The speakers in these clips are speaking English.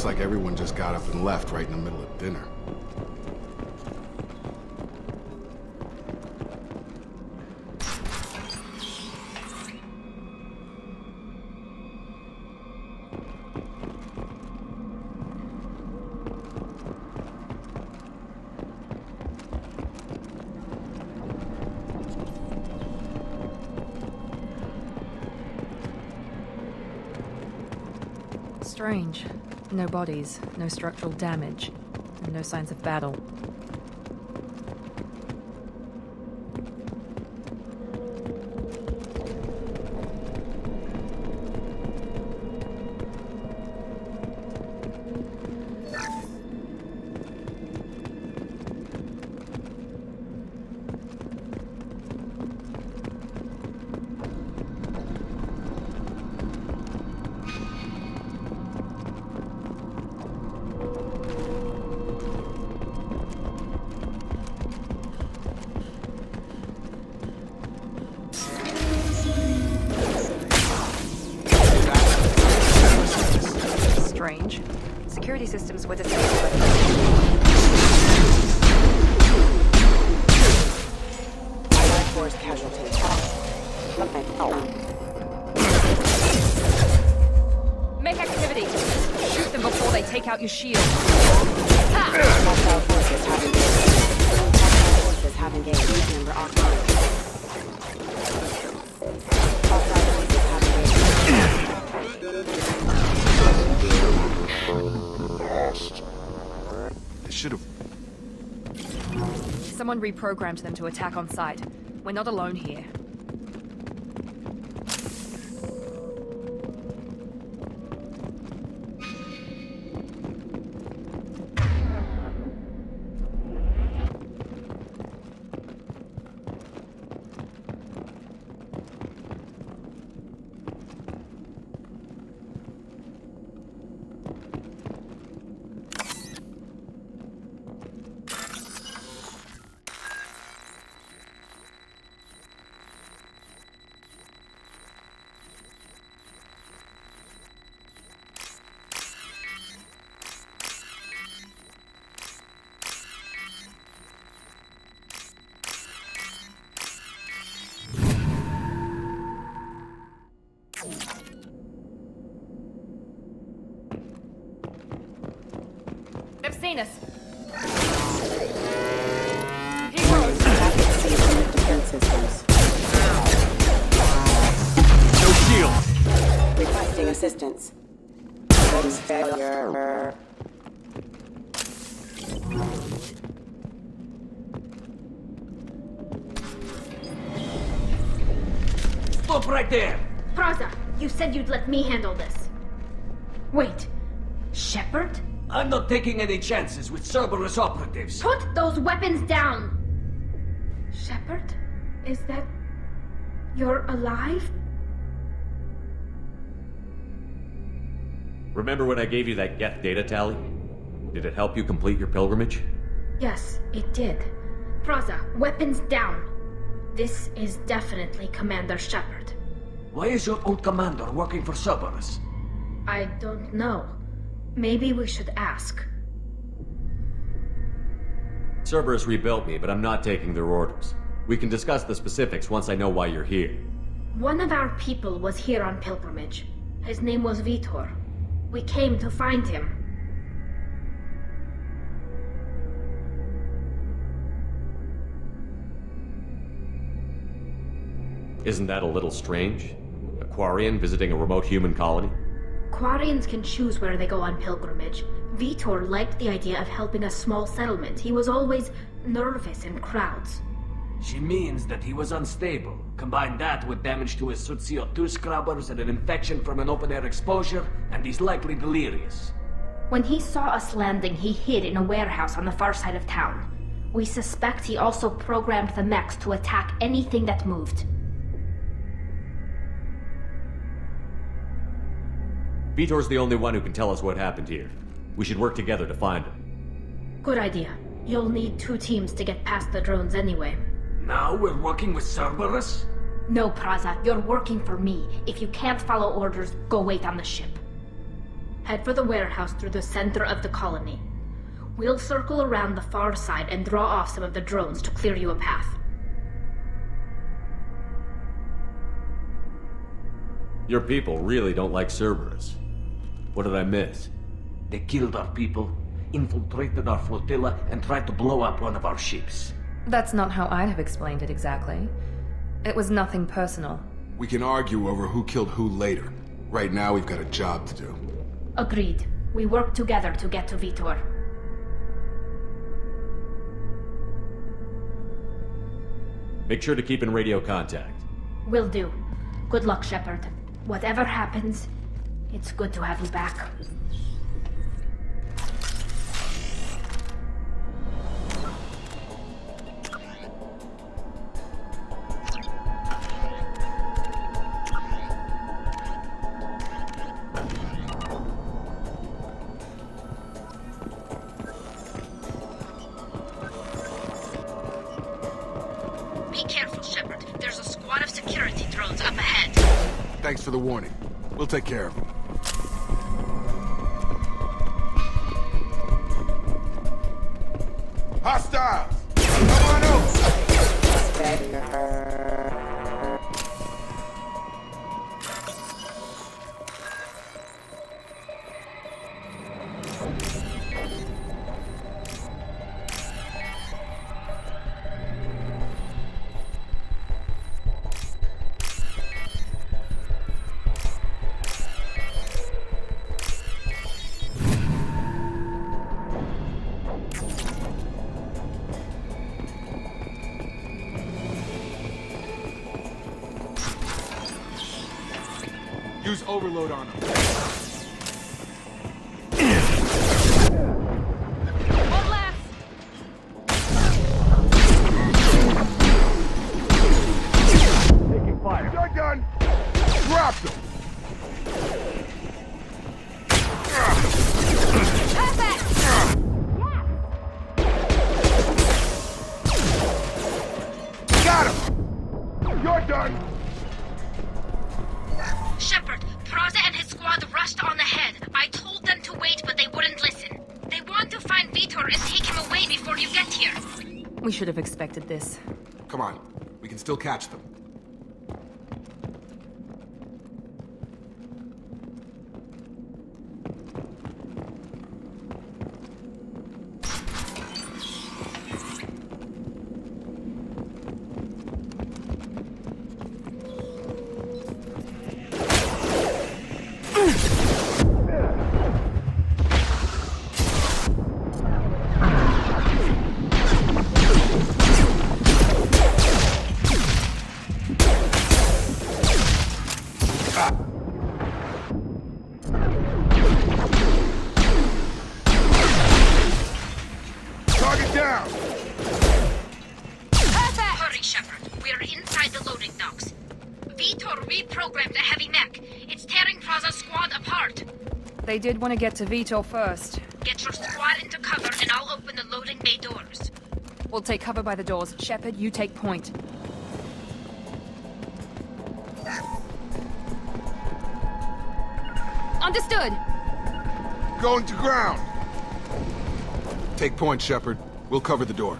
Looks like everyone just got up and left right in the middle of dinner. Strange. No bodies, no structural damage, and no signs of battle. Strange. Security systems were disabled. Force casualties. Make activity. Shoot them before they take out your shield. Hostile forces have engaged. Forces have engaged. Member offline. Hostile forces have engaged. They should have. Someone reprogrammed them to attack on sight. We're not alone here. They've seen us. Heroes. Defense systems. No shield. Requesting assistance. That is failure. Stop right there! Praza, you said you'd let me handle this. Wait, Shepard? I'm not taking any chances with Cerberus operatives. Put those weapons down! Shepard? Is that... you're alive? Remember when I gave you that Geth data tally? Did it help you complete your pilgrimage? Yes, it did. Praza, weapons down. This is definitely Commander Shepard. Why is your old commander working for Cerberus? I don't know. Maybe we should ask. Cerberus rebuilt me, but I'm not taking their orders. We can discuss the specifics once I know why you're here. One of our people was here on pilgrimage. His name was Vitor. We came to find him. Isn't that a little strange? A Quarian visiting a remote human colony? Quarians can choose where they go on pilgrimage. Vitor liked the idea of helping a small settlement. He was always nervous in crowds. She means that he was unstable. Combine that with damage to his CO2 scrubbers and an infection from an open-air exposure, and he's likely delirious. When he saw us landing, he hid in a warehouse on the far side of town. We suspect he also programmed the mechs to attack anything that moved. Vitor's the only one who can tell us what happened here. We should work together to find him. Good idea. You'll need 2 teams to get past the drones anyway. Now we're working with Cerberus? No, Praza, you're working for me. If you can't follow orders, go wait on the ship. Head for the warehouse through the center of the colony. We'll circle around the far side and draw off some of the drones to clear you a path. Your people really don't like Cerberus. What did I miss? They killed our people, infiltrated our flotilla, and tried to blow up one of our ships. That's not how I'd have explained it exactly. It was nothing personal. We can argue over who killed who later. Right now, we've got a job to do. Agreed. We work together to get to Vitor. Make sure to keep in radio contact. Will do. Good luck, Shepard. Whatever happens, it's good to have you back. Be careful, Shepard. There's a squad of security drones up ahead. Thanks for the warning. We'll take care of them. Hostiles! Come on over! Use overload on them. One left! Taking fire. You're done! Drop them! Got him! You're done! Shepard, Praza and his squad rushed on ahead. I told them to wait, but they wouldn't listen. They want to find Vitor and take him away before you get here. We should have expected this. Come on. We can still catch them. Target down! Hurry, Shepard. We're inside the loading docks. Vitor reprogrammed the heavy mech. It's tearing Praza's squad apart. They did want to get to Vitor first. Get your squad into cover and I'll open the loading bay doors. We'll take cover by the doors. Shepard, you take point. Understood! Going to ground! Take point, Shepard. We'll cover the door.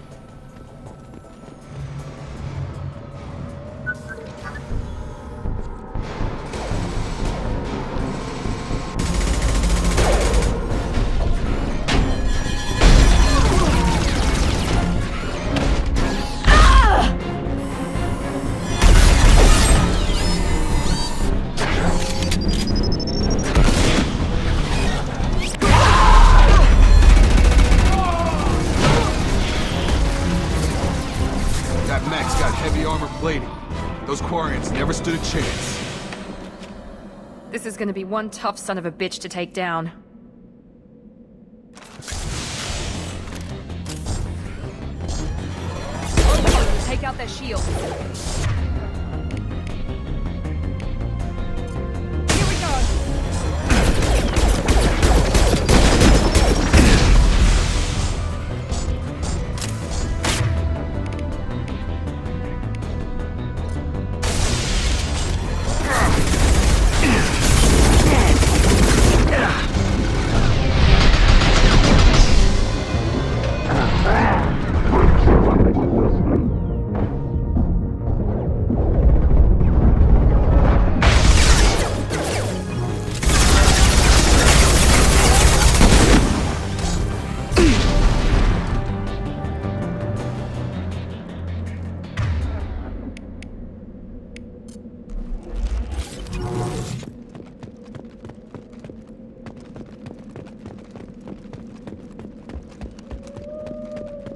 That mech's got heavy armor plating. Those Quarians never stood a chance. This is gonna be one tough son of a bitch to take down. Take out their shield. Here we go!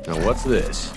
Now what's this?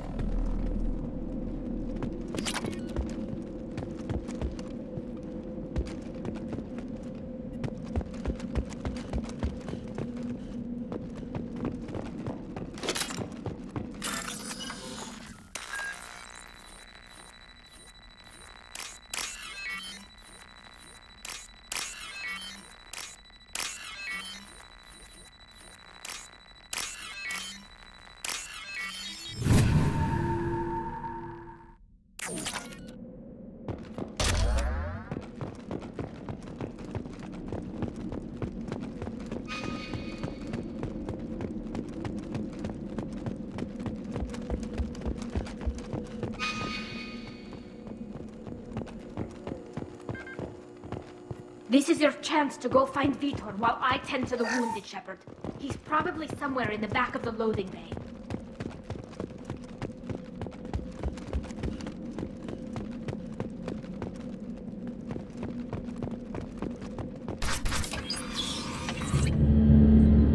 This is your chance to go find Vitor while I tend to the wounded, Shepard. He's probably somewhere in the back of the loading bay.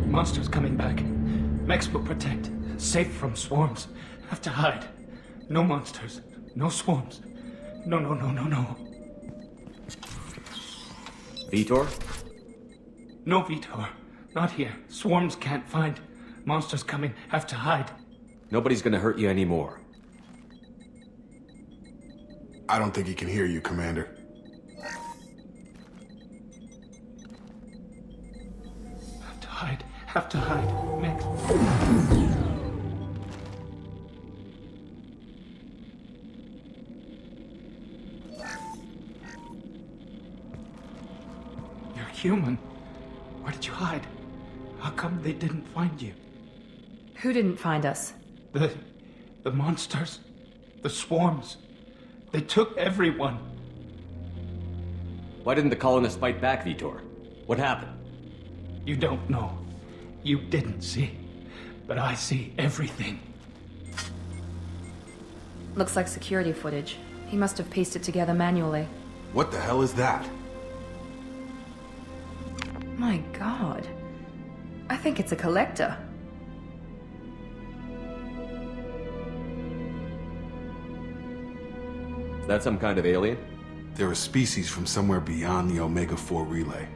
Monsters coming back. Mechs will protect. Safe from swarms. Have to hide. No monsters. No swarms. No. Vitor? No Vitor. Not here. Swarms can't find. Monsters coming. Have to hide. Nobody's gonna hurt you anymore. I don't think he can hear you, Commander. Have to hide. Have to hide. Mechs. Human. Where did you hide? How come they didn't find you? Who didn't find us? The monsters. The swarms. They took everyone. Why didn't the colonists fight back, Vitor? What happened? You don't know. You didn't see. But I see everything. Looks like security footage. He must have pieced it together manually. What the hell is that? My god. I think it's a collector. Is that some kind of alien? They're a species from somewhere beyond the Omega-4 relay.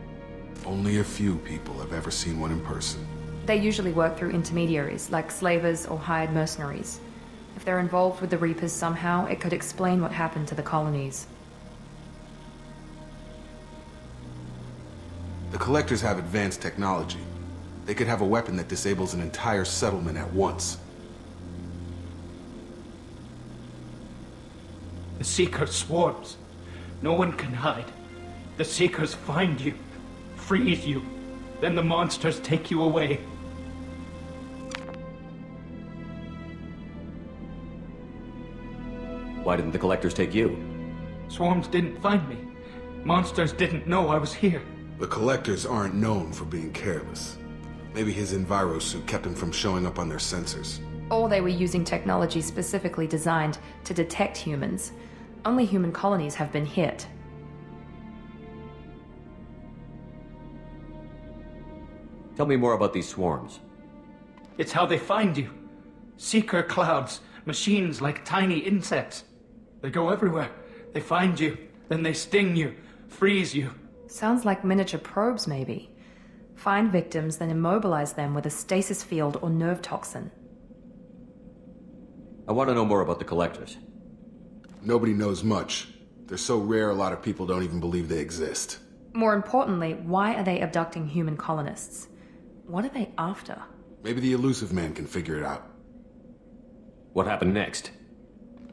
Only a few people have ever seen one in person. They usually work through intermediaries, like slavers or hired mercenaries. If they're involved with the Reapers somehow, it could explain what happened to the colonies. The Collectors have advanced technology. They could have a weapon that disables an entire settlement at once. The Seeker swarms. No one can hide. The Seekers find you, freeze you, then the monsters take you away. Why didn't the collectors take you? Swarms didn't find me. Monsters didn't know I was here. The Collectors aren't known for being careless. Maybe his enviro suit kept him from showing up on their sensors. Or they were using technology specifically designed to detect humans. Only human colonies have been hit. Tell me more about these swarms. It's how they find you. Seeker clouds, machines like tiny insects. They go everywhere. They find you, then they sting you, freeze you. Sounds like miniature probes, maybe. Find victims, then immobilize them with a stasis field or nerve toxin. I want to know more about the collectors. Nobody knows much. They're so rare a lot of people don't even believe they exist. More importantly, why are they abducting human colonists? What are they after? Maybe the Elusive Man can figure it out. What happened next?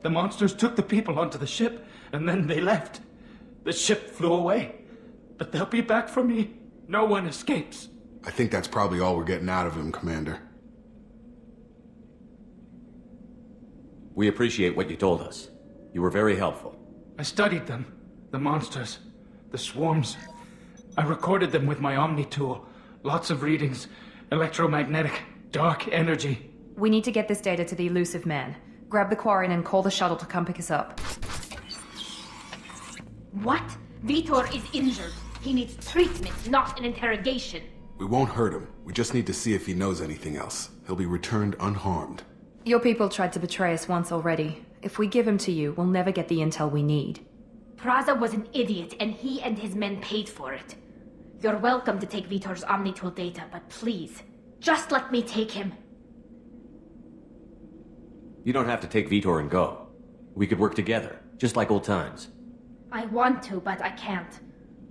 The monsters took the people onto the ship, and then they left. The ship flew away. But they'll be back for me. No one escapes. I think that's probably all we're getting out of him, Commander. We appreciate what you told us. You were very helpful. I studied them. The monsters. The swarms. I recorded them with my Omni tool. Lots of readings. Electromagnetic. Dark energy. We need to get this data to the Elusive Man. Grab the Quarian and call the shuttle to come pick us up. What? Vitor is injured. He needs treatment, not an interrogation. We won't hurt him. We just need to see if he knows anything else. He'll be returned unharmed. Your people tried to betray us once already. If we give him to you, we'll never get the intel we need. Praza was an idiot, and he and his men paid for it. You're welcome to take Vitor's Omnitool data, but please, just let me take him. You don't have to take Vitor and go. We could work together, just like old times. I want to, but I can't.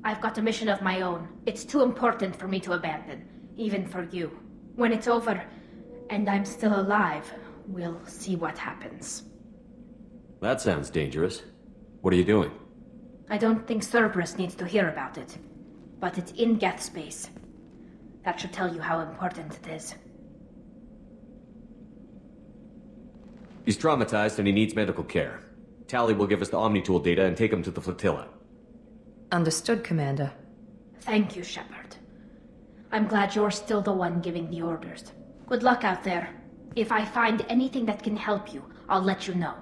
I've got a mission of my own. It's too important for me to abandon, even for you. When it's over, and I'm still alive, we'll see what happens. That sounds dangerous. What are you doing? I don't think Cerberus needs to hear about it, but it's in Geth space. That should tell you how important it is. He's traumatized and he needs medical care. Tally will give us the Omnitool data and take him to the flotilla. Understood, Commander. Thank you, Shepard. I'm glad you're still the one giving the orders. Good luck out there. If I find anything that can help you, I'll let you know.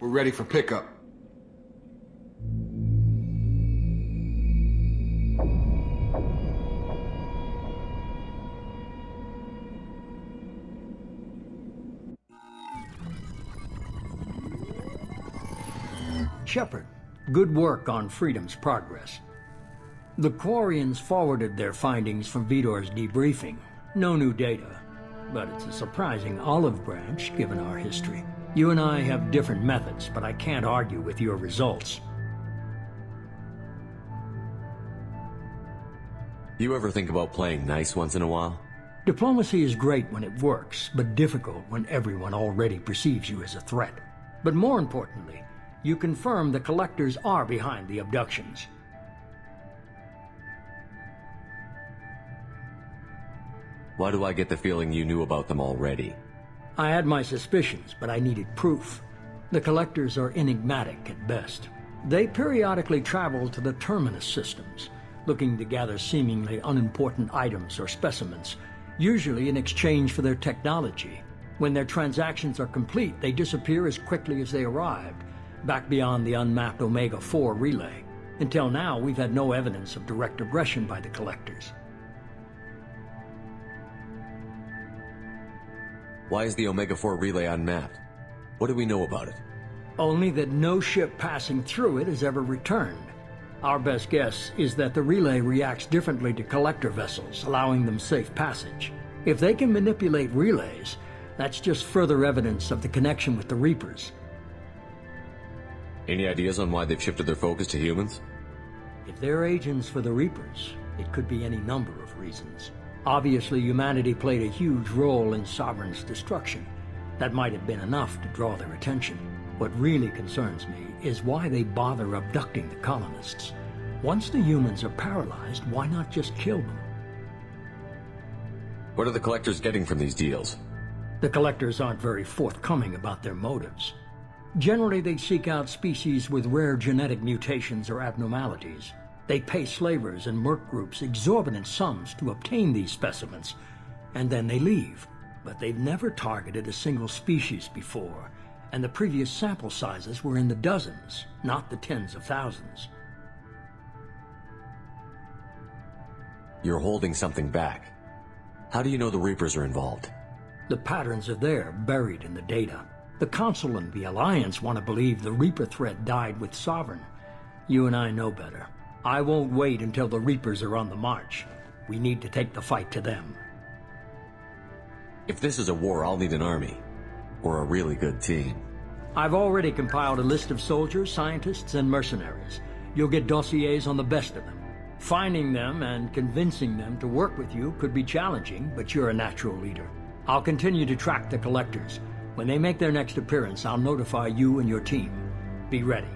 We're ready for pickup. Shepard, good work on Freedom's progress. The Quarians forwarded their findings from Vitor's debriefing. No new data, but it's a surprising olive branch given our history. You and I have different methods, but I can't argue with your results. You ever think about playing nice once in a while? Diplomacy is great when it works, but difficult when everyone already perceives you as a threat. But more importantly, you confirm the collectors are behind the abductions. Why do I get the feeling you knew about them already? I had my suspicions, but I needed proof. The collectors are enigmatic at best. They periodically travel to the terminus systems, looking to gather seemingly unimportant items or specimens, usually in exchange for their technology. When their transactions are complete, they disappear as quickly as they arrived, back beyond the unmapped Omega-4 relay. Until now, we've had no evidence of direct aggression by the collectors. Why is the Omega-4 relay unmapped? What do we know about it? Only that no ship passing through it has ever returned. Our best guess is that the relay reacts differently to collector vessels, allowing them safe passage. If they can manipulate relays, that's just further evidence of the connection with the Reapers. Any ideas on why they've shifted their focus to humans? If they're agents for the Reapers, it could be any number of reasons. Obviously, humanity played a huge role in Sovereign's destruction. That might have been enough to draw their attention. What really concerns me is why they bother abducting the colonists. Once the humans are paralyzed, why not just kill them? What are the collectors getting from these deals? The collectors aren't very forthcoming about their motives. Generally, they seek out species with rare genetic mutations or abnormalities. They pay slavers and merc groups exorbitant sums to obtain these specimens, and then they leave. But they've never targeted a single species before, and the previous sample sizes were in the dozens, not the tens of thousands. You're holding something back. How do you know the Reapers are involved? The patterns are there, buried in the data. The Council and the Alliance want to believe the Reaper threat died with Sovereign. You and I know better. I won't wait until the Reapers are on the march. We need to take the fight to them. If this is a war, I'll need an army. Or a really good team. I've already compiled a list of soldiers, scientists, and mercenaries. You'll get dossiers on the best of them. Finding them and convincing them to work with you could be challenging, but you're a natural leader. I'll continue to track the collectors. When they make their next appearance, I'll notify you and your team. Be ready.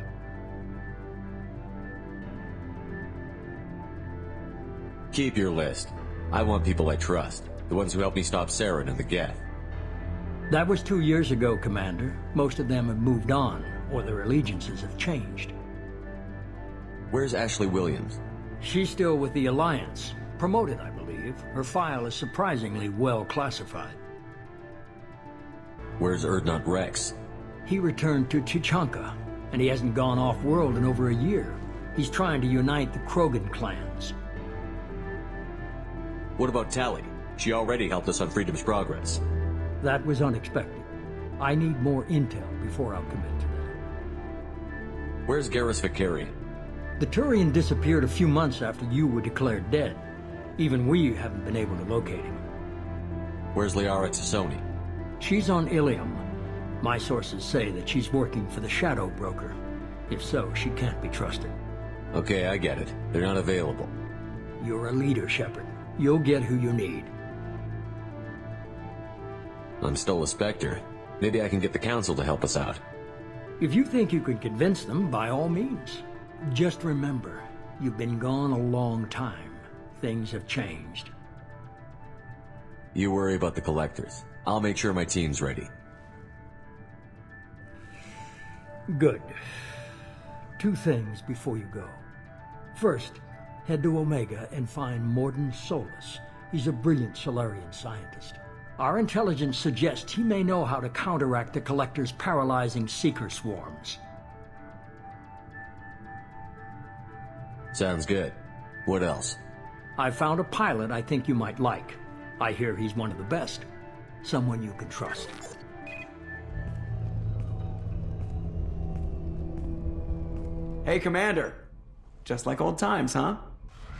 Keep your list. I want people I trust. The ones who helped me stop Saren and the Geth. That was 2 years ago, Commander. Most of them have moved on, or their allegiances have changed. Where's Ashley Williams? She's still with the Alliance. Promoted, I believe. Her file is surprisingly well classified. Where's Erdnot Rex? He returned to Chichanka, and he hasn't gone off-world in over a year. He's trying to unite the Krogan clans. What about Tally? She already helped us on Freedom's progress. That was unexpected. I need more intel before I'll commit to that. Where's Garrus Vicari? The Turian disappeared a few months after you were declared dead. Even we haven't been able to locate him. Where's Liara Tassoni? She's on Ilium. My sources say that she's working for the Shadow Broker. If so, she can't be trusted. Okay, I get it. They're not available. You're a leader, Shepard. You'll get who you need. I'm still a Spectre. Maybe I can get the Council to help us out. If you think you can convince them, by all means. Just remember, you've been gone a long time. Things have changed. You worry about the Collectors. I'll make sure my team's ready. Good. 2 things before you go. First, head to Omega and find Mordin Solus. He's a brilliant Solarian scientist. Our intelligence suggests he may know how to counteract the Collector's paralyzing Seeker swarms. Sounds good. What else? I found a pilot I think you might like. I hear he's one of the best. Someone you can trust. Hey, Commander. Just like old times, huh?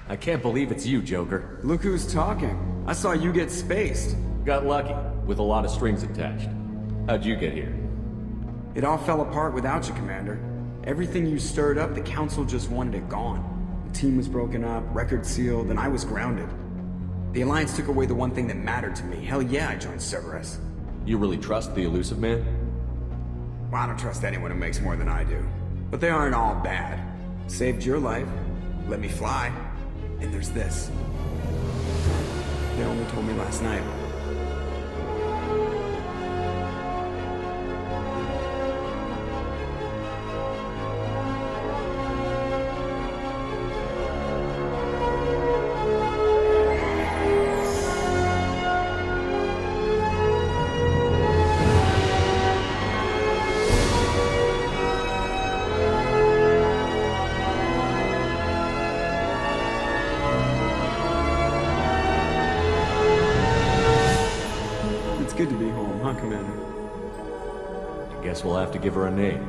I can't believe it's you, Joker. Look who's talking. I saw you get spaced. Got lucky, with a lot of strings attached. How'd you get here? It all fell apart without you, Commander. Everything you stirred up, the Council just wanted it gone. The team was broken up, record sealed, and I was grounded. The Alliance took away the one thing that mattered to me. Hell yeah, I joined Cerberus. You really trust the Elusive Man? Well, I don't trust anyone who makes more than I do. But they aren't all bad. Saved your life, let me fly, and there's this. They only told me last night. Good to be home, huh, Commander? I guess we'll have to give her a name.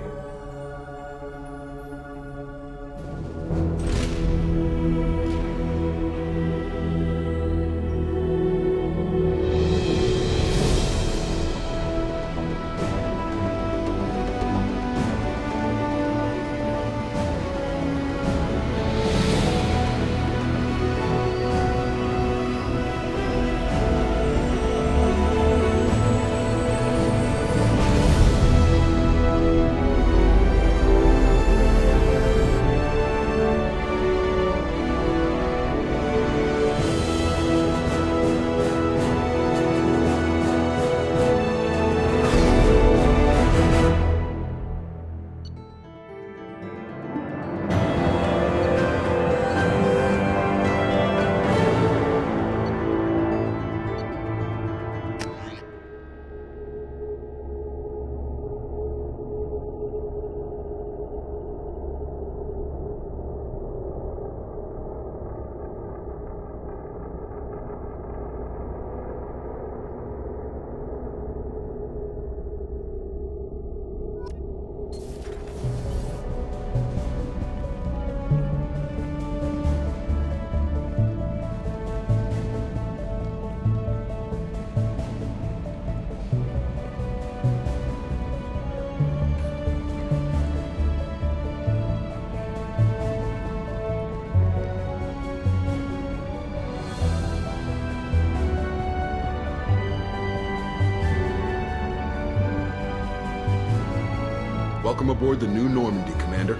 Welcome aboard the New Normandy, Commander.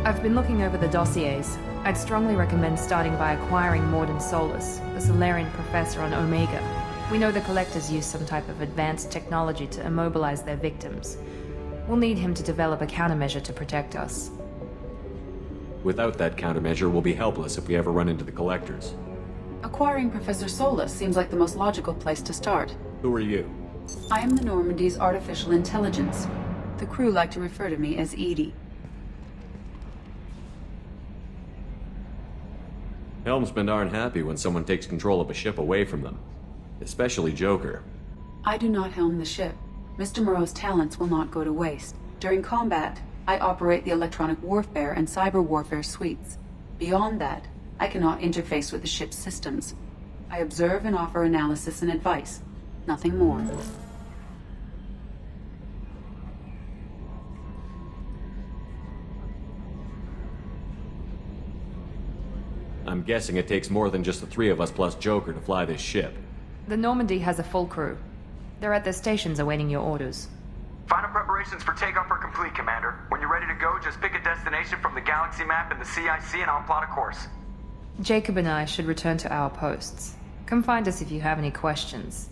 I've been looking over the dossiers. I'd strongly recommend starting by acquiring Mordin Solus, the Solarian professor on Omega. We know the Collectors use some type of advanced technology to immobilize their victims. We'll need him to develop a countermeasure to protect us. Without that countermeasure, we'll be helpless if we ever run into the Collectors. Acquiring Professor Solus seems like the most logical place to start. Who are you? I am the Normandy's artificial intelligence. The crew like to refer to me as Edie. Helmsmen aren't happy when someone takes control of a ship away from them. Especially Joker. I do not helm the ship. Mr. Moreau's talents will not go to waste. During combat, I operate the electronic warfare and cyber warfare suites. Beyond that, I cannot interface with the ship's systems. I observe and offer analysis and advice. Nothing more. I'm guessing it takes more than just the three of us plus Joker to fly this ship. The Normandy has a full crew. They're at their stations awaiting your orders. Final preparations for takeoff are complete, Commander. When you're ready to go, just pick a destination from the galaxy map in the CIC and I'll plot a course. Jacob and I should return to our posts. Come find us if you have any questions.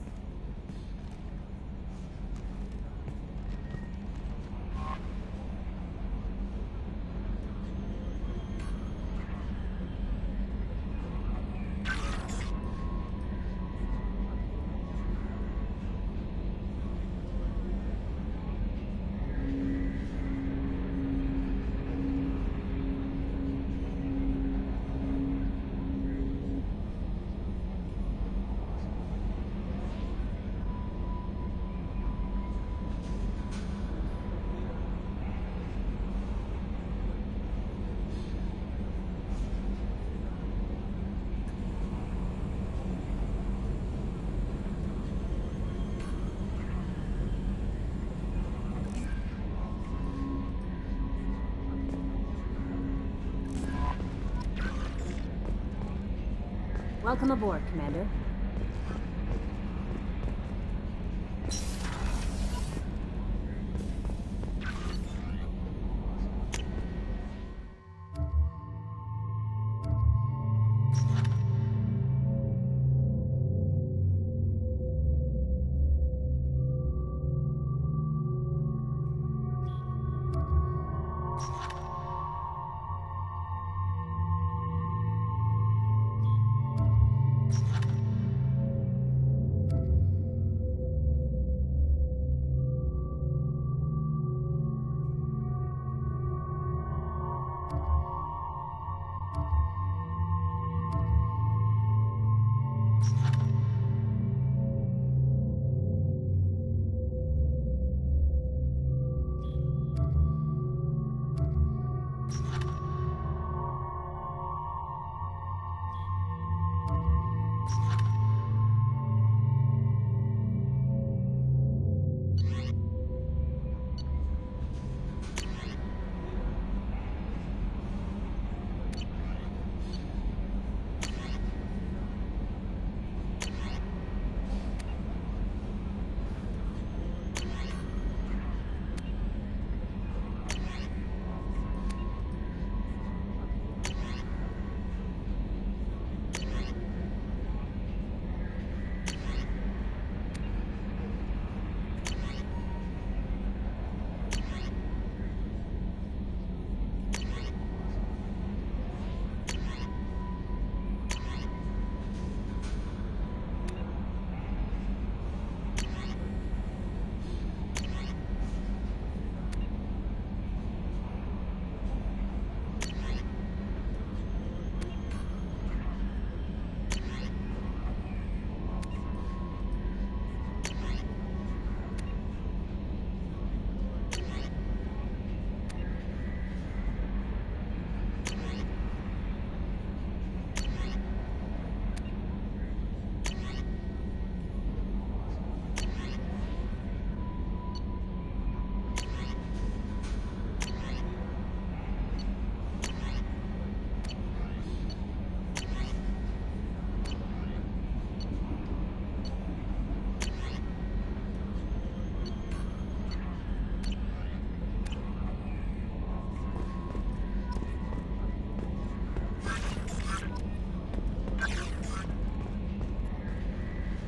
Welcome aboard, Commander.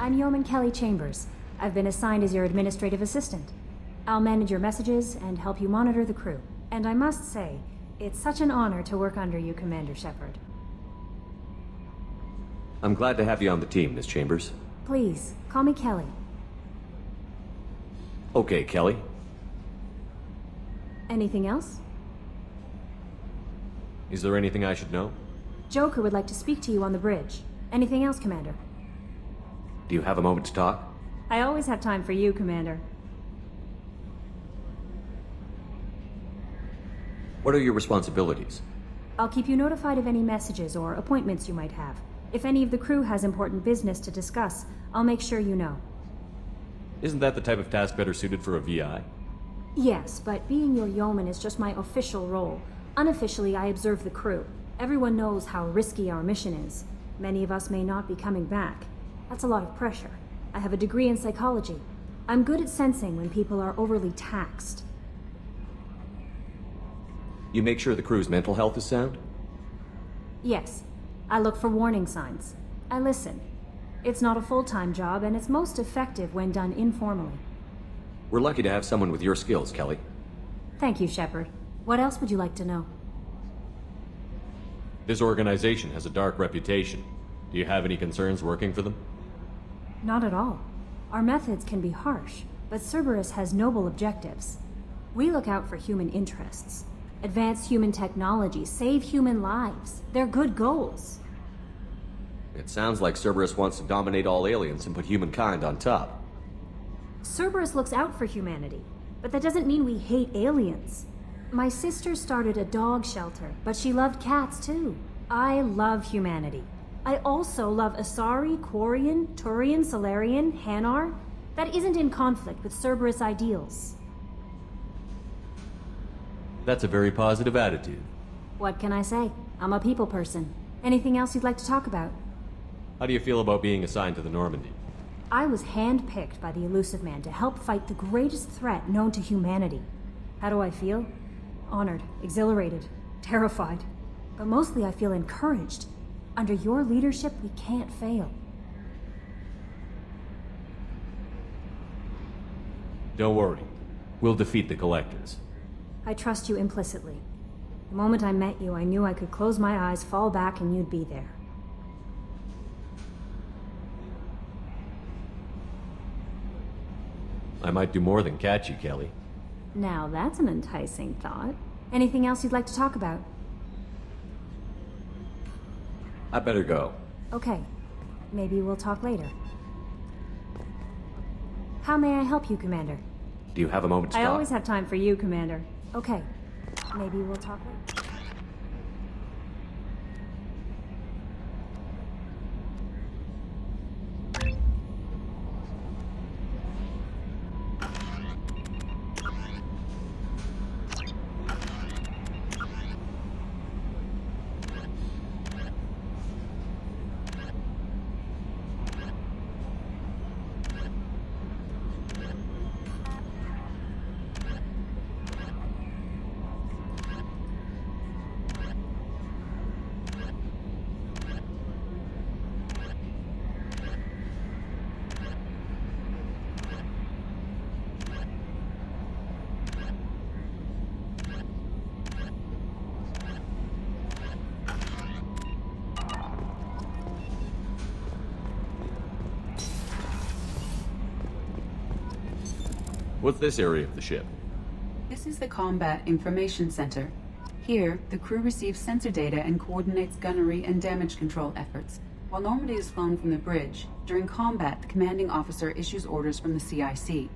I'm Yeoman Kelly Chambers. I've been assigned as your administrative assistant. I'll manage your messages and help you monitor the crew. And I must say, it's such an honor to work under you, Commander Shepard. I'm glad to have you on the team, Miss Chambers. Please, call me Kelly. Okay, Kelly. Anything else? Is there anything I should know? Joker would like to speak to you on the bridge. Anything else, Commander? Do you have a moment to talk? I always have time for you, Commander. What are your responsibilities? I'll keep you notified of any messages or appointments you might have. If any of the crew has important business to discuss, I'll make sure you know. Isn't that the type of task better suited for a VI? Yes, but being your yeoman is just my official role. Unofficially, I observe the crew. Everyone knows how risky our mission is. Many of us may not be coming back. That's a lot of pressure. I have a degree in psychology. I'm good at sensing when people are overly taxed. You make sure the crew's mental health is sound? Yes. I look for warning signs. I listen. It's not a full-time job, and it's most effective when done informally. We're lucky to have someone with your skills, Kelly. Thank you, Shepard. What else would you like to know? This organization has a dark reputation. Do you have any concerns working for them? Not at all. Our methods can be harsh, but Cerberus has noble objectives. We look out for human interests. Advance human technology, save human lives. They're good goals. It sounds like Cerberus wants to dominate all aliens and put humankind on top. Cerberus looks out for humanity, but that doesn't mean we hate aliens. My sister started a dog shelter, but she loved cats too. I love humanity. I also love Asari, Quarian, Turian, Solarian, Hanar. That isn't in conflict with Cerberus ideals. That's a very positive attitude. What can I say? I'm a people person. Anything else you'd like to talk about? How do you feel about being assigned to the Normandy? I was handpicked by the Elusive Man to help fight the greatest threat known to humanity. How do I feel? Honored, exhilarated, terrified. But mostly I feel encouraged. Under your leadership, we can't fail. Don't worry. We'll defeat the Collectors. I trust you implicitly. The moment I met you, I knew I could close my eyes, fall back, and you'd be there. I might do more than catch you, Kelly. Now that's an enticing thought. Anything else you'd like to talk about? I better go. Okay. Maybe we'll talk later. How may I help you, Commander? Do you have a moment to talk? I always have time for you, Commander. Okay. Maybe we'll talk later. What's this area of the ship? This is the Combat Information Center. Here, the crew receives sensor data and coordinates gunnery and damage control efforts. While Normandy is flown from the bridge, during combat, the commanding officer issues orders from the CIC.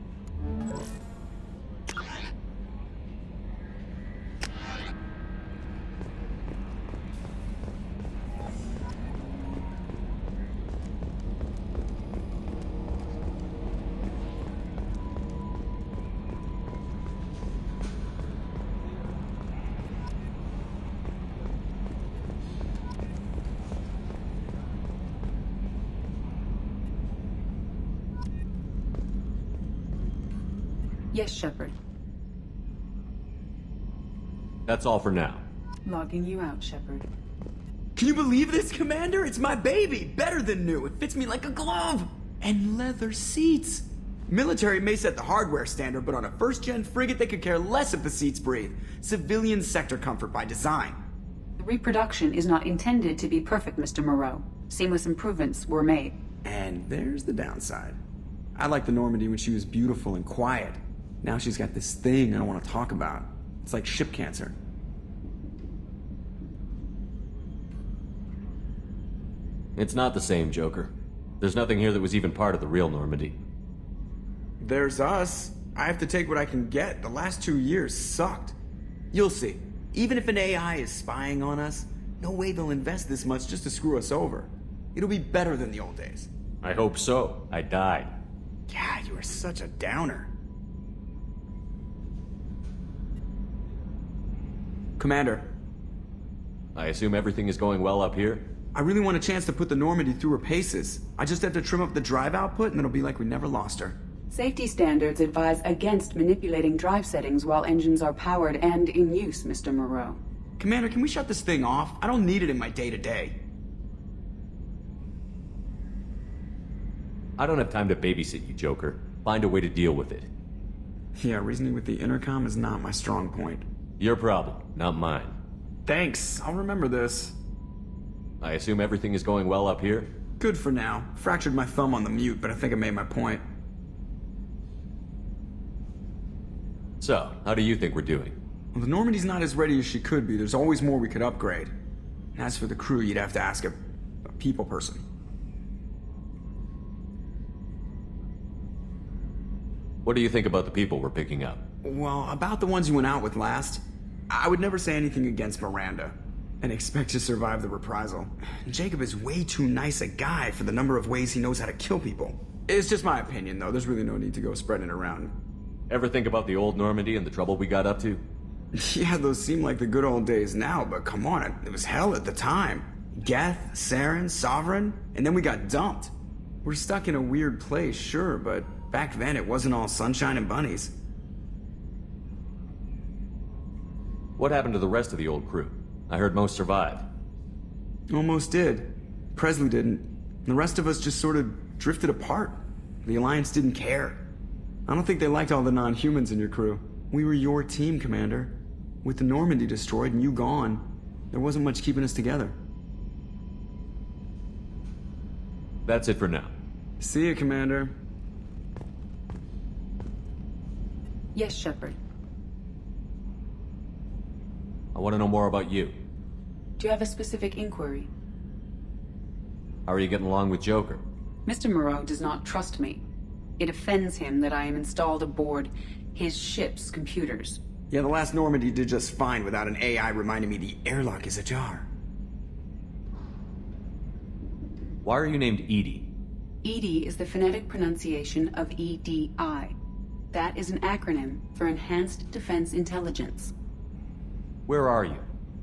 Yes, Shepard. That's all for now. Logging you out, Shepard. Can you believe this, Commander? It's my baby! Better than new. It fits me like a glove! And leather seats! Military may set the hardware standard, but on a first-gen frigate, they could care less if the seats breathe. Civilian sector comfort by design. The reproduction is not intended to be perfect, Mr. Moreau. Seamless improvements were made. And there's the downside. I liked the Normandy when she was beautiful and quiet. Now she's got this thing I don't want to talk about. It's like ship cancer. It's not the same, Joker. There's nothing here that was even part of the real Normandy. There's us. I have to take what I can get. The last 2 years sucked. You'll see. Even if an AI is spying on us, no way they'll invest this much just to screw us over. It'll be better than the old days. I hope so. I died. Yeah, you are such a downer. Commander. I assume everything is going well up here? I really want a chance to put the Normandy through her paces. I just have to trim up the drive output and it'll be like we never lost her. Safety standards advise against manipulating drive settings while engines are powered and in use, Mr. Moreau. Commander, can we shut this thing off? I don't need it in my day-to-day. I don't have time to babysit you, Joker. Find a way to deal with it. Yeah, reasoning with the intercom is not my strong point. Your problem, not mine. Thanks, I'll remember this. I assume everything is going well up here? Good for now. Fractured my thumb on the mute, but I think I made my point. So, how do you think we're doing? Well, the Normandy's not as ready as she could be. There's always more we could upgrade. And as for the crew, you'd have to ask a people person. What do you think about the people we're picking up? Well, about the ones you went out with last, I would never say anything against Miranda and expect to survive the reprisal. Jacob is way too nice a guy for the number of ways he knows how to kill people. It's just my opinion, though. There's really no need to go spreading it around. Ever think about the old Normandy and the trouble we got up to? Yeah, those seem like the good old days now, but come on, it was hell at the time. Geth, Saren, Sovereign, and then we got dumped. We're stuck in a weird place, sure, but back then it wasn't all sunshine and bunnies. What happened to the rest of the old crew? I heard most survived. Almost did. Presley didn't. The rest of us just sort of drifted apart. The Alliance didn't care. I don't think they liked all the non-humans in your crew. We were your team, Commander. With the Normandy destroyed and you gone, there wasn't much keeping us together. That's it for now. See you, Commander. Yes, Shepard. I want to know more about you. Do you have a specific inquiry? How are you getting along with Joker? Mr. Moreau does not trust me. It offends him that I am installed aboard his ship's computers. Yeah, the last Normandy did just fine without an AI reminding me the airlock is ajar. Why are you named Edie? EDI is the phonetic pronunciation of EDI. That is an acronym for Enhanced Defense Intelligence. Where are you?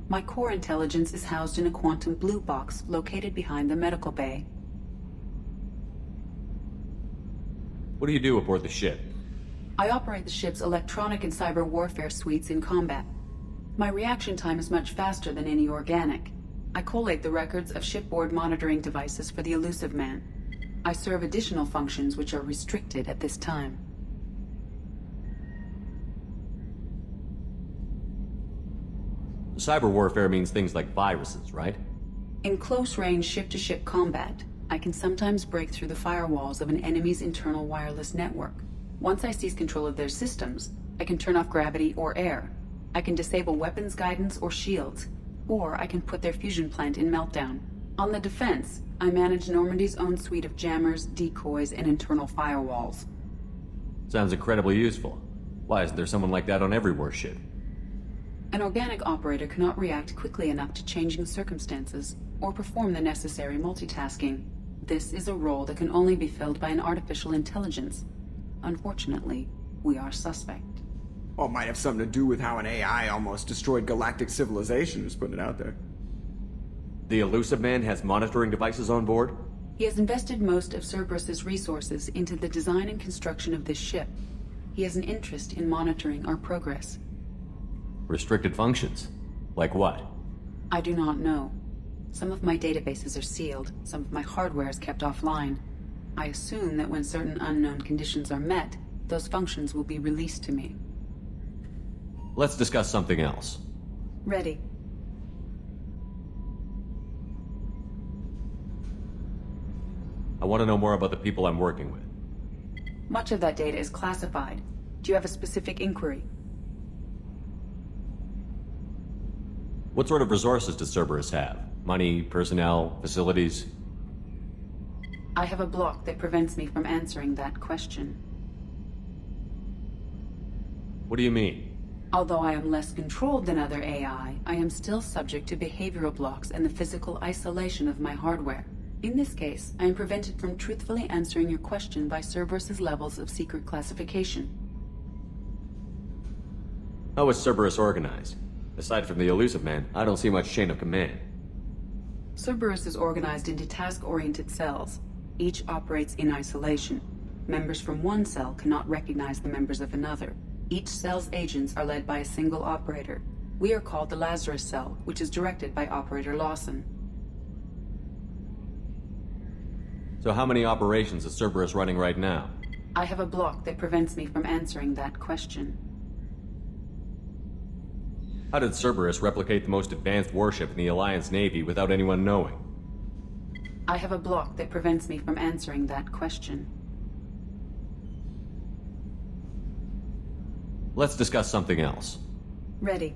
My core intelligence is housed in a quantum blue box located behind the medical bay. What do you do aboard the ship? I operate the ship's electronic and cyber warfare suites in combat. My reaction time is much faster than any organic. I collate the records of shipboard monitoring devices for the elusive man. I serve additional functions which are restricted at this time. Cyber warfare means things like viruses, right? In close-range ship-to-ship combat, I can sometimes break through the firewalls of an enemy's internal wireless network. Once I seize control of their systems, I can turn off gravity or air. I can disable weapons guidance or shields, or I can put their fusion plant in meltdown. On the defense, I manage Normandy's own suite of jammers, decoys, and internal firewalls. Sounds incredibly useful. Why isn't there someone like that on every warship? An organic operator cannot react quickly enough to changing circumstances, or perform the necessary multitasking. This is a role that can only be filled by an artificial intelligence. Unfortunately, we are suspect. Well, it might have something to do with how an AI almost destroyed galactic civilization, just putting it out there. The elusive man has monitoring devices on board? He has invested most of Cerberus's resources into the design and construction of this ship. He has an interest in monitoring our progress. Restricted functions? Like what? I do not know. Some of my databases are sealed, some of my hardware is kept offline. I assume that when certain unknown conditions are met, those functions will be released to me. Let's discuss something else. Ready. I want to know more about the people I'm working with. Much of that data is classified. Do you have a specific inquiry? What sort of resources does Cerberus have? Money, personnel, facilities? I have a block that prevents me from answering that question. What do you mean? Although I am less controlled than other AI, I am still subject to behavioral blocks and the physical isolation of my hardware. In this case, I am prevented from truthfully answering your question by Cerberus's levels of secret classification. How is Cerberus organized? Aside from the Elusive Man, I don't see much chain of command. Cerberus is organized into task-oriented cells. Each operates in isolation. Members from one cell cannot recognize the members of another. Each cell's agents are led by a single operator. We are called the Lazarus cell, which is directed by Operator Lawson. So how many operations is Cerberus running right now? I have a block that prevents me from answering that question. How did Cerberus replicate the most advanced warship in the Alliance Navy without anyone knowing? I have a block that prevents me from answering that question. Let's discuss something else. Ready.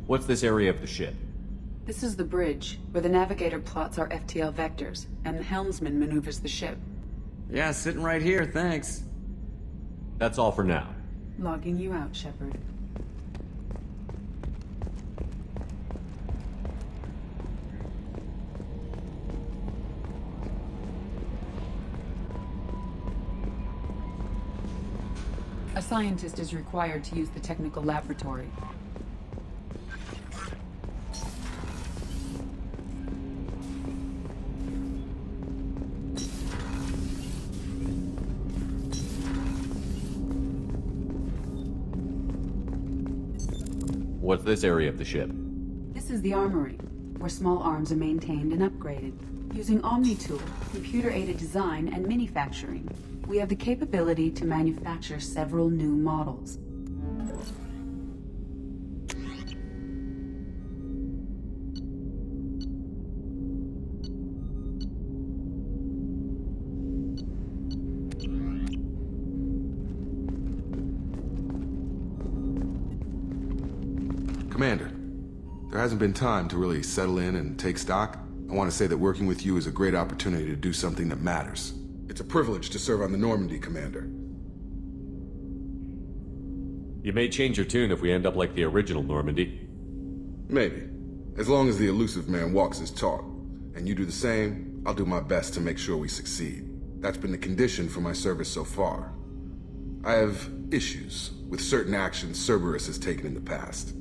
What's this area of the ship? This is the bridge, where the navigator plots our FTL vectors, and the helmsman maneuvers the ship. Yeah, sitting right here, thanks. That's all for now. Logging you out, Shepard. A scientist is required to use the technical laboratory. What's this area of the ship? This is the armory, where small arms are maintained and upgraded. Using Omni-Tool, computer-aided design, and manufacturing, we have the capability to manufacture several new models. Commander, there hasn't been time to really settle in and take stock. I want to say that working with you is a great opportunity to do something that matters. It's a privilege to serve on the Normandy, Commander. You may change your tune if we end up like the original Normandy. Maybe. As long as the Elusive Man walks his talk, and you do the same, I'll do my best to make sure we succeed. That's been the condition for my service so far. I have issues with certain actions Cerberus has taken in the past.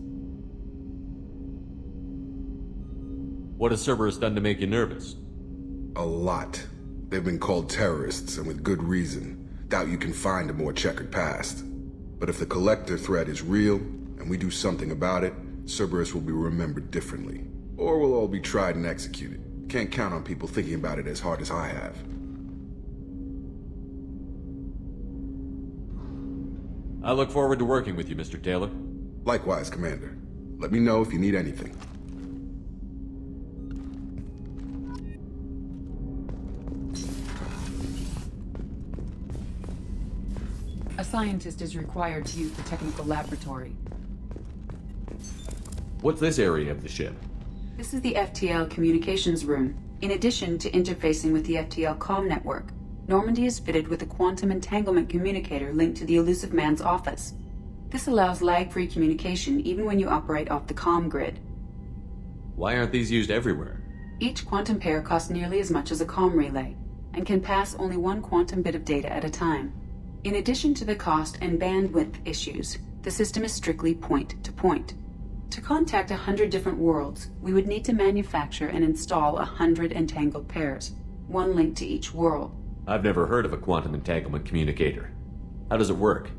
What has Cerberus done to make you nervous? A lot. They've been called terrorists, and with good reason. Doubt you can find a more checkered past. But if the Collector threat is real, and we do something about it, Cerberus will be remembered differently. Or we'll all be tried and executed. Can't count on people thinking about it as hard as I have. I look forward to working with you, Mr. Taylor. Likewise, Commander. Let me know if you need anything. A scientist is required to use the technical laboratory. What's this area of the ship? This is the FTL communications room. In addition to interfacing with the FTL comm network, Normandy is fitted with a quantum entanglement communicator linked to the Elusive Man's office. This allows lag-free communication even when you operate off the comm grid. Why aren't these used everywhere? Each quantum pair costs nearly as much as a comm relay, and can pass only one quantum bit of data at a time. In addition to the cost and bandwidth issues, the system is strictly point-to-point. To contact 100 different worlds, we would need to manufacture and install 100 entangled pairs, one linked to each world. I've never heard of a quantum entanglement communicator. How does it work?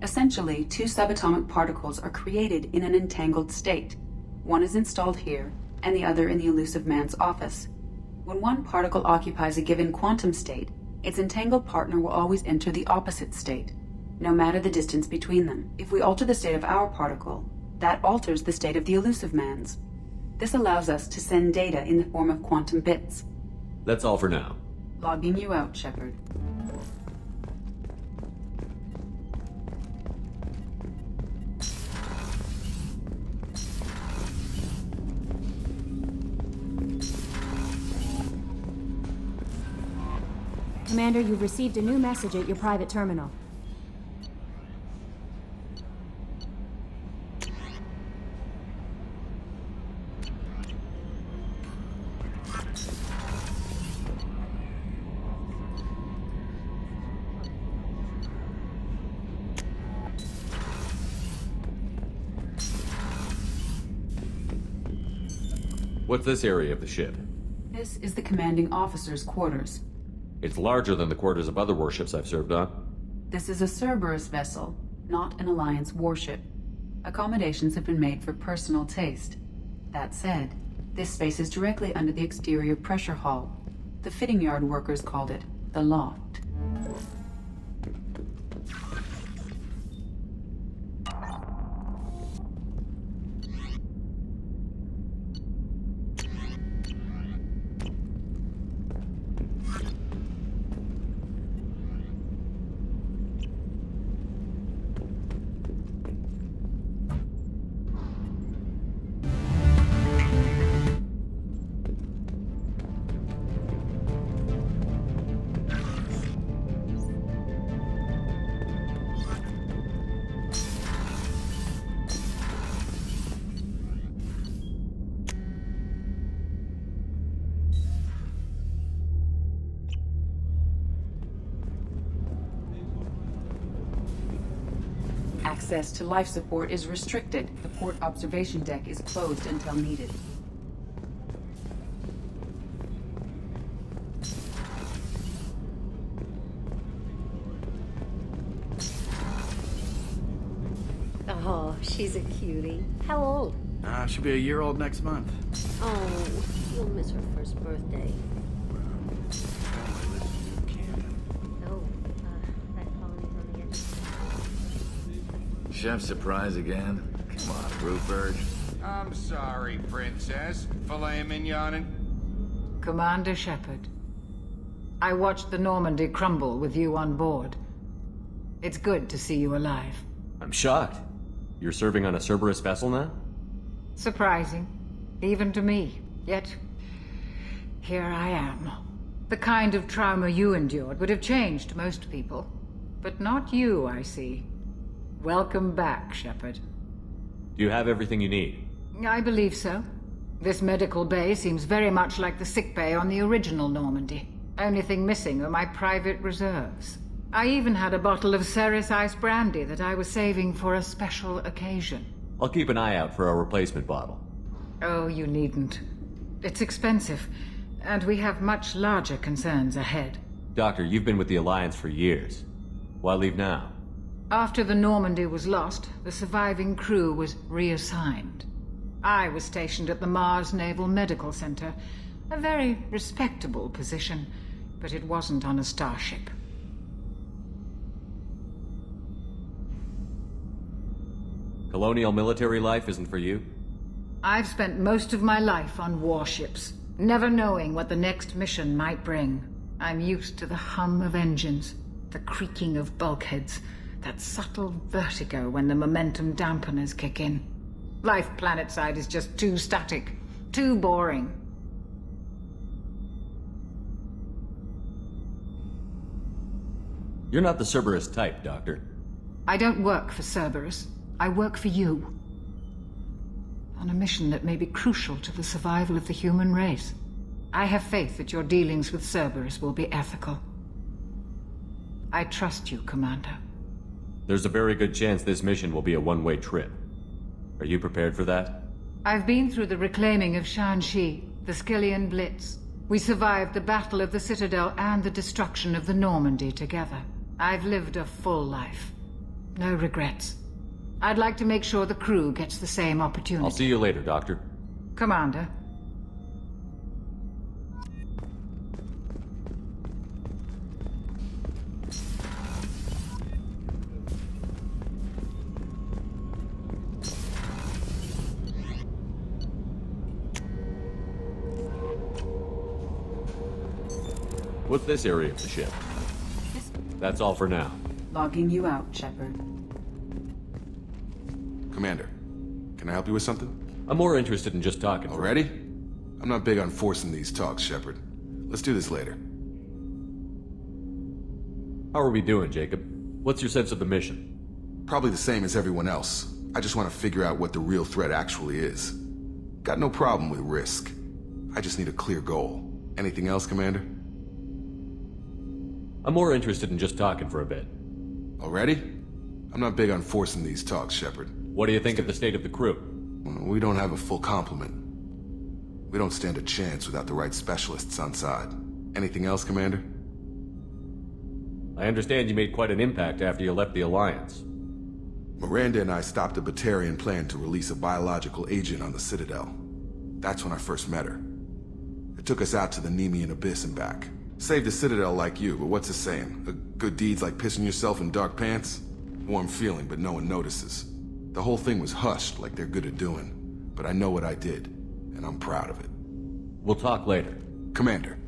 Essentially, two subatomic particles are created in an entangled state. One is installed here, and the other in the Elusive Man's office. When one particle occupies a given quantum state, its entangled partner will always enter the opposite state, no matter the distance between them. If we alter the state of our particle, that alters the state of the Elusive Man's. This allows us to send data in the form of quantum bits. That's all for now. Logging you out, Shepard. Commander, you've received a new message at your private terminal. What's this area of the ship? This is the commanding officer's quarters. It's larger than the quarters of other warships I've served on. This is a Cerberus vessel, not an Alliance warship. Accommodations have been made for personal taste. That said, this space is directly under the exterior pressure hull. The fitting yard workers called it the loft. Access to life support is restricted. The port observation deck is closed until needed. Oh, she's a cutie. How old? She'll be a year old next month. Oh, you'll miss her first birthday. Chef surprise again? Come on, Rupert. I'm sorry, Princess. Filet mignon. Commander Shepard, I watched the Normandy crumble with you on board. It's good to see you alive. I'm shocked. You're serving on a Cerberus vessel now? Surprising, even to me. Yet, here I am. The kind of trauma you endured would have changed most people. But not you, I see. Welcome back, Shepard. Do you have everything you need? I believe so. This medical bay seems very much like the sick bay on the original Normandy. Only thing missing are my private reserves. I even had a bottle of Ceres Ice Brandy that I was saving for a special occasion. I'll keep an eye out for a replacement bottle. Oh, you needn't. It's expensive, and we have much larger concerns ahead. Doctor, you've been with the Alliance for years. Why leave now? After the Normandy was lost, the surviving crew was reassigned. I was stationed at the Mars Naval Medical Center, a very respectable position, but it wasn't on a starship. Colonial military life isn't for you? I've spent most of my life on warships, never knowing what the next mission might bring. I'm used to the hum of engines, the creaking of bulkheads, that subtle vertigo when the momentum dampeners kick in. Life planetside is just too static, too boring. You're not the Cerberus type, Doctor. I don't work for Cerberus. I work for you. On a mission that may be crucial to the survival of the human race. I have faith that your dealings with Cerberus will be ethical. I trust you, Commander. There's a very good chance this mission will be a one-way trip. Are you prepared for that? I've been through the reclaiming of Shanxi, the Skillian Blitz. We survived the Battle of the Citadel and the destruction of the Normandy together. I've lived a full life. No regrets. I'd like to make sure the crew gets the same opportunity. I'll see you later, Doctor. Commander. What's this area of the ship? That's all for now. Logging you out, Shepard. Commander, can I help you with something? I'm more interested in just talking. Already? I'm not big on forcing these talks, Shepard. Let's do this later. How are we doing, Jacob? What's your sense of the mission? Probably the same as everyone else. I just want to figure out what the real threat actually is. Got no problem with risk. I just need a clear goal. Anything else, Commander? I'm more interested in just talking for a bit. Already? I'm not big on forcing these talks, Shepard. What do you think of the state of the crew? We don't have a full complement. We don't stand a chance without the right specialists on side. Anything else, Commander? I understand you made quite an impact after you left the Alliance. Miranda and I stopped a Batarian plan to release a biological agent on the Citadel. That's when I first met her. It took us out to the Nemean Abyss and back. Saved the Citadel like you, but what's the saying? A good deed's like pissing yourself in dark pants? Warm feeling, but no one notices. The whole thing was hushed like they're good at doing. But I know what I did, and I'm proud of it. We'll talk later. Commander.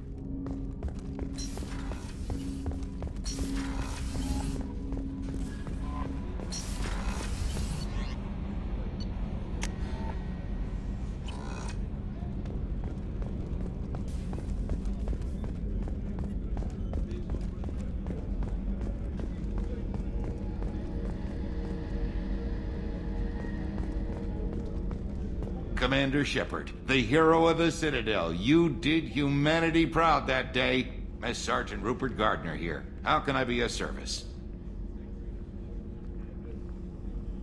Commander Shepard, the hero of the Citadel. You did humanity proud that day. Mess Sergeant Rupert Gardner here. How can I be of service?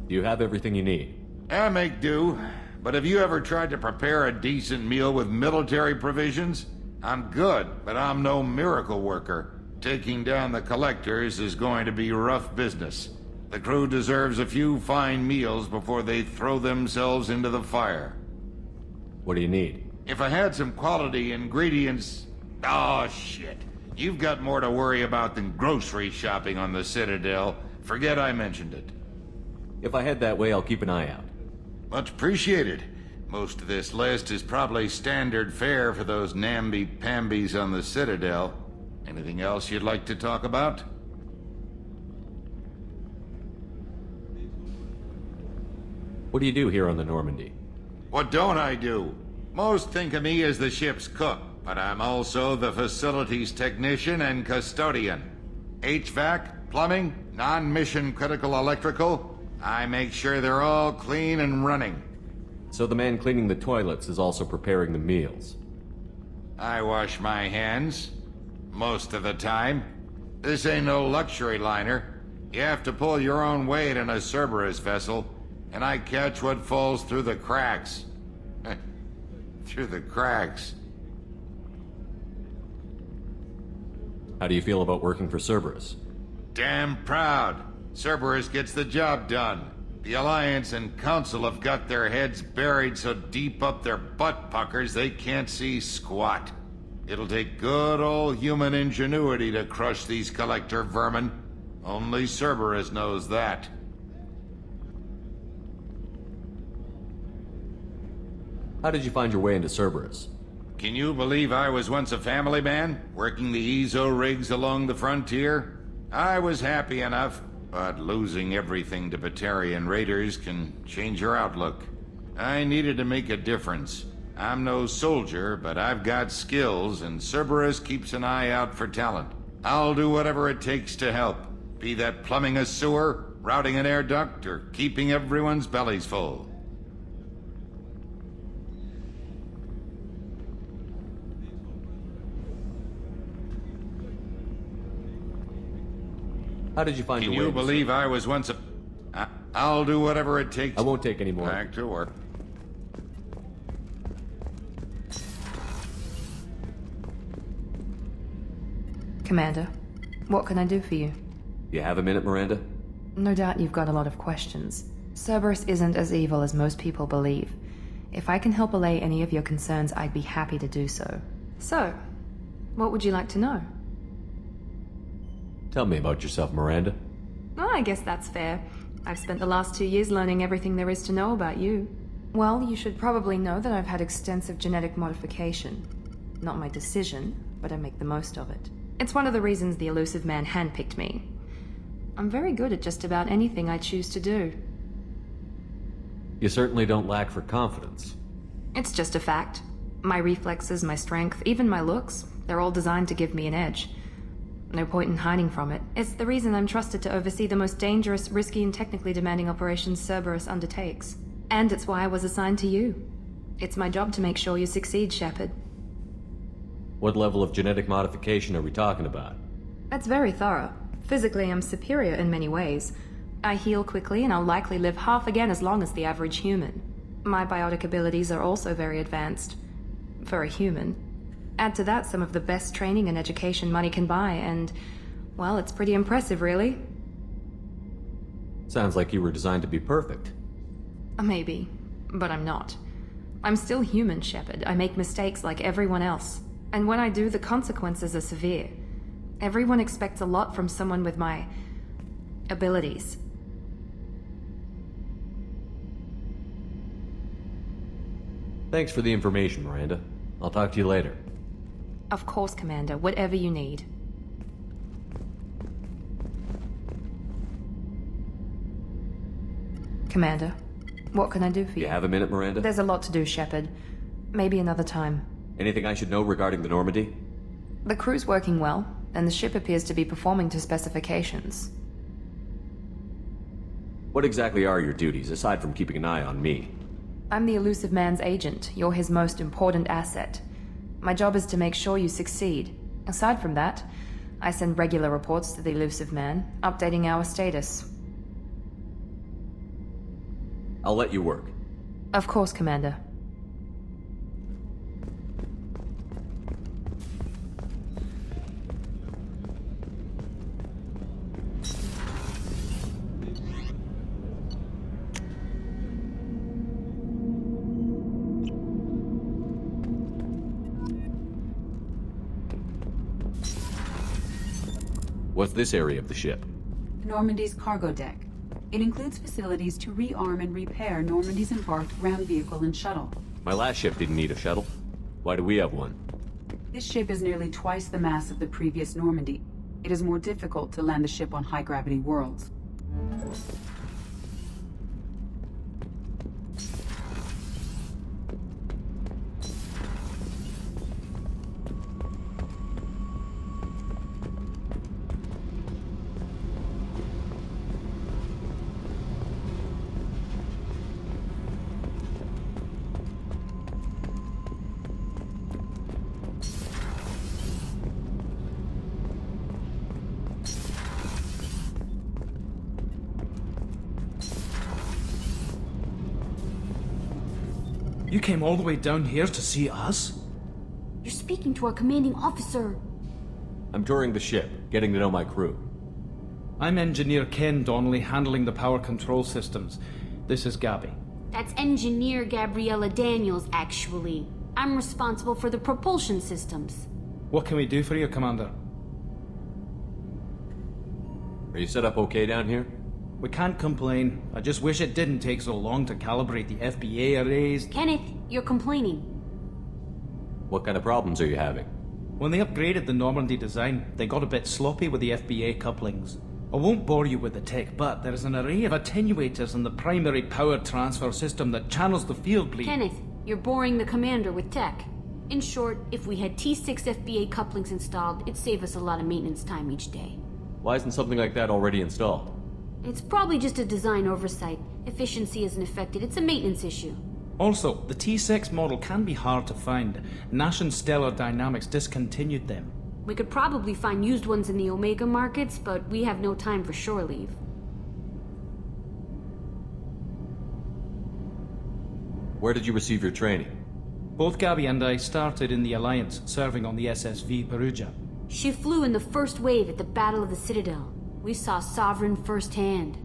You have everything you need. I make do. But have you ever tried to prepare a decent meal with military provisions? I'm good, but I'm no miracle worker. Taking down the collectors is going to be rough business. The crew deserves a few fine meals before they throw themselves into the fire. What do you need? If I had some quality ingredients... Oh, shit. You've got more to worry about than grocery shopping on the Citadel. Forget I mentioned it. If I head that way, I'll keep an eye out. Much appreciated. Most of this list is probably standard fare for those namby-pambies on the Citadel. Anything else you'd like to talk about? What do you do here on the Normandy? What don't I do? Most think of me as the ship's cook, but I'm also the facilities technician and custodian. HVAC, plumbing, non-mission critical electrical. I make sure they're all clean and running. So the man cleaning the toilets is also preparing the meals. I wash my hands. Most of the time. This ain't no luxury liner. You have to pull your own weight in a Cerberus vessel. And I catch what falls through the cracks. Through the cracks. How do you feel about working for Cerberus? Damn proud. Cerberus gets the job done. The Alliance and Council have got their heads buried so deep up their butt puckers they can't see squat. It'll take good old human ingenuity to crush these collector vermin. Only Cerberus knows that. How did you find your way into Cerberus? Can you believe I was once a family man, working the EZO rigs along the frontier? I was happy enough, but losing everything to Batarian raiders can change your outlook. I needed to make a difference. I'm no soldier, but I've got skills, and Cerberus keeps an eye out for talent. I'll do whatever it takes to help, be that plumbing a sewer, routing an air duct, or keeping everyone's bellies full. How did you find your way? Can you believe I was once a... I'll do whatever it takes. I won't take any more. Back to work. Commander, what can I do for you? You have a minute, Miranda? No doubt you've got a lot of questions. Cerberus isn't as evil as most people believe. If I can help allay any of your concerns, I'd be happy to do so. So, what would you like to know? Tell me about yourself, Miranda. Oh, I guess that's fair. I've spent the last 2 years learning everything there is to know about you. Well, you should probably know that I've had extensive genetic modification. Not my decision, but I make the most of it. It's one of the reasons the elusive man handpicked me. I'm very good at just about anything I choose to do. You certainly don't lack for confidence. It's just a fact. My reflexes, my strength, even my looks, they're all designed to give me an edge. No point in hiding from it. It's the reason I'm trusted to oversee the most dangerous, risky, and technically demanding operations Cerberus undertakes. And it's why I was assigned to you. It's my job to make sure you succeed, Shepard. What level of genetic modification are we talking about? That's very thorough. Physically, I'm superior in many ways. I heal quickly, and I'll likely live half again as long as the average human. My biotic abilities are also very advanced. For a human. Add to that some of the best training and education money can buy, and, well, it's pretty impressive, really. Sounds like you were designed to be perfect. Maybe, but I'm not. I'm still human, Shepard. I make mistakes like everyone else. And when I do, the consequences are severe. Everyone expects a lot from someone with my abilities. Thanks for the information, Miranda. I'll talk to you later. Of course, Commander. Whatever you need. Commander, what can I do for you? You have a minute, Miranda? There's a lot to do, Shepard. Maybe another time. Anything I should know regarding the Normandy? The crew's working well, and the ship appears to be performing to specifications. What exactly are your duties, aside from keeping an eye on me? I'm the elusive man's agent. You're his most important asset. My job is to make sure you succeed. Aside from that, I send regular reports to the elusive man, updating our status. I'll let you work. Of course, Commander. What's this area of the ship? Normandy's cargo deck. It includes facilities to rearm and repair Normandy's embarked ground vehicle and shuttle. My last ship didn't need a shuttle. Why do we have one? This ship is nearly twice the mass of the previous Normandy. It is more difficult to land the ship on high-gravity worlds. You came all the way down here to see us? You're speaking to our commanding officer. I'm touring the ship, getting to know my crew. I'm Engineer Ken Donnelly, handling the power control systems. This is Gabby. That's Engineer Gabriella Daniels, actually. I'm responsible for the propulsion systems. What can we do for you, Commander? Are you set up okay down here? We can't complain. I just wish it didn't take so long to calibrate the FBA arrays. Kenneth, you're complaining. What kind of problems are you having? When they upgraded the Normandy design, they got a bit sloppy with the FBA couplings. I won't bore you with the tech, but there is an array of attenuators in the primary power transfer system that channels the field bleed. Kenneth, you're boring the commander with tech. In short, if we had T6 FBA couplings installed, it'd save us a lot of maintenance time each day. Why isn't something like that already installed? It's probably just a design oversight. Efficiency isn't affected, it's a maintenance issue. Also, the T6 model can be hard to find. Nash and Stellar Dynamics discontinued them. We could probably find used ones in the Omega markets, but we have no time for shore leave. Where did you receive your training? Both Gabby and I started in the Alliance, serving on the SSV Perugia. She flew in the first wave at the Battle of the Citadel. We saw Sovereign firsthand.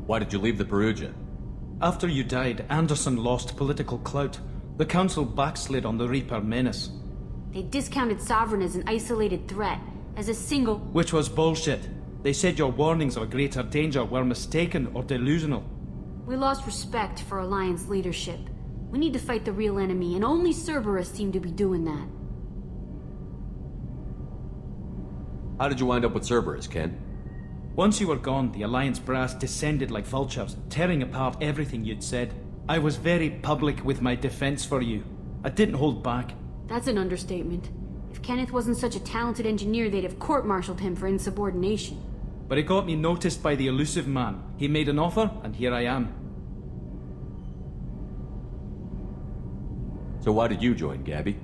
Why did you leave the Perugia? After you died, Anderson lost political clout. The Council backslid on the Reaper menace. They discounted Sovereign as an isolated threat, as a single... Which was bullshit. They said your warnings of a greater danger were mistaken or delusional. We lost respect for Alliance leadership. We need to fight the real enemy, and only Cerberus seemed to be doing that. How did you wind up with Cerberus, Ken? Once you were gone, the Alliance brass descended like vultures, tearing apart everything you'd said. I was very public with my defense for you. I didn't hold back. That's an understatement. If If Kenneth wasn't such a talented engineer, they'd have court-martialed him for insubordination. But he got me noticed by the elusive man. He made an offer, and here I am. So why did you join, Gabby?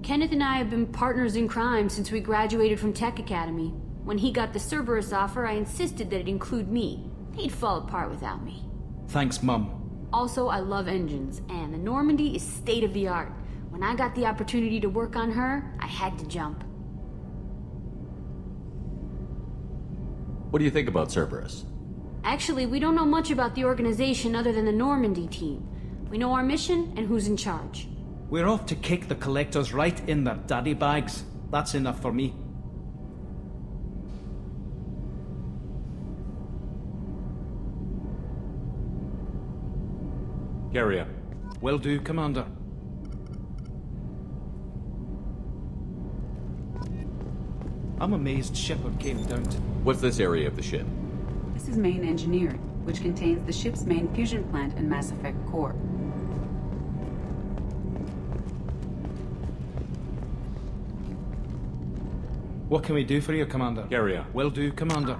Kenneth and I have been partners in crime since we graduated from Tech Academy. When he got the Cerberus offer, I insisted that it include me. He'd fall apart without me. Thanks, Mum. Also, I love engines, and the Normandy is state-of-the-art. When I got the opportunity to work on her, I had to jump. What do you think about Cerberus? Actually, we don't know much about the organization other than the Normandy team. We know our mission and who's in charge. We're off to kick the collectors right in their daddy bags. That's enough for me. Carry on. Will do, Commander. I'm amazed Shepard came down to... What's this area of the ship? This is main engineering, which contains the ship's main fusion plant and Mass Effect core. What can we do for you, Commander? Carry on. Will do, Commander.